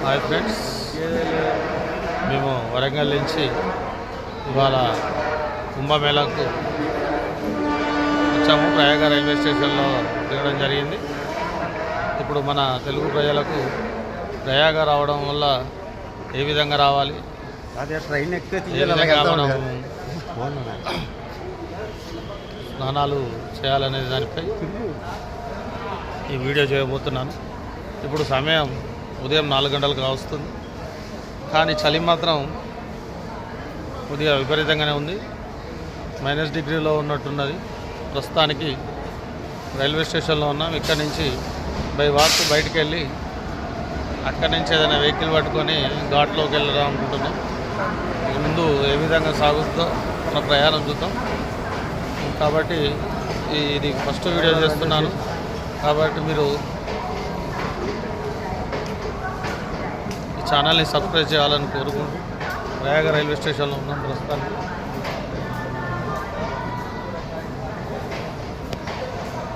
Hi friends, మేము వరంగల్ నుంచి ఇవాళ కుంభమేళాకు వచ్చాము. ప్రయాగ రైల్వే స్టేషన్లో దిగడం జరిగింది. ఇప్పుడు మన తెలుగు ప్రజలకు ప్రయాగ రావడం వల్ల ఏ విధంగా రావాలి, ట్రైన్ ఏ విధంగా మనం స్నానాలు చేయాలనే దానిపై ఈ వీడియో చేయబోతున్నాను. ఇప్పుడు సమయం ఉదయం 4 గంటలకు వస్తుంది, కానీ చలి మాత్రం కొద్దిగా విపరీతంగానే ఉంది. -డిగ్రీలో ఉన్నట్టున్నది. ప్రస్తుతానికి రైల్వే స్టేషన్లో ఉన్నాం. ఇక్కడి నుంచి బై వాక్ బయటికి వెళ్ళి అక్కడి నుంచి ఏదైనా వెహికల్ పట్టుకొని ఘాట్లోకి వెళ్ళడం అనుకుంటున్నాం. ఇక ముందు ఏ విధంగా సాగుతుందో మన ప్రయాణం చూద్దాం. కాబట్టి ఇది ఫస్ట్ వీడియో చేస్తున్నాను. కాబట్టి మీరు ఛానల్ని సబ్స్క్రైబ్ చేయాలని కోరుకుంటూ ప్రయాగ రైల్వే స్టేషన్లో ఉన్నాం ప్రస్తుతానికి.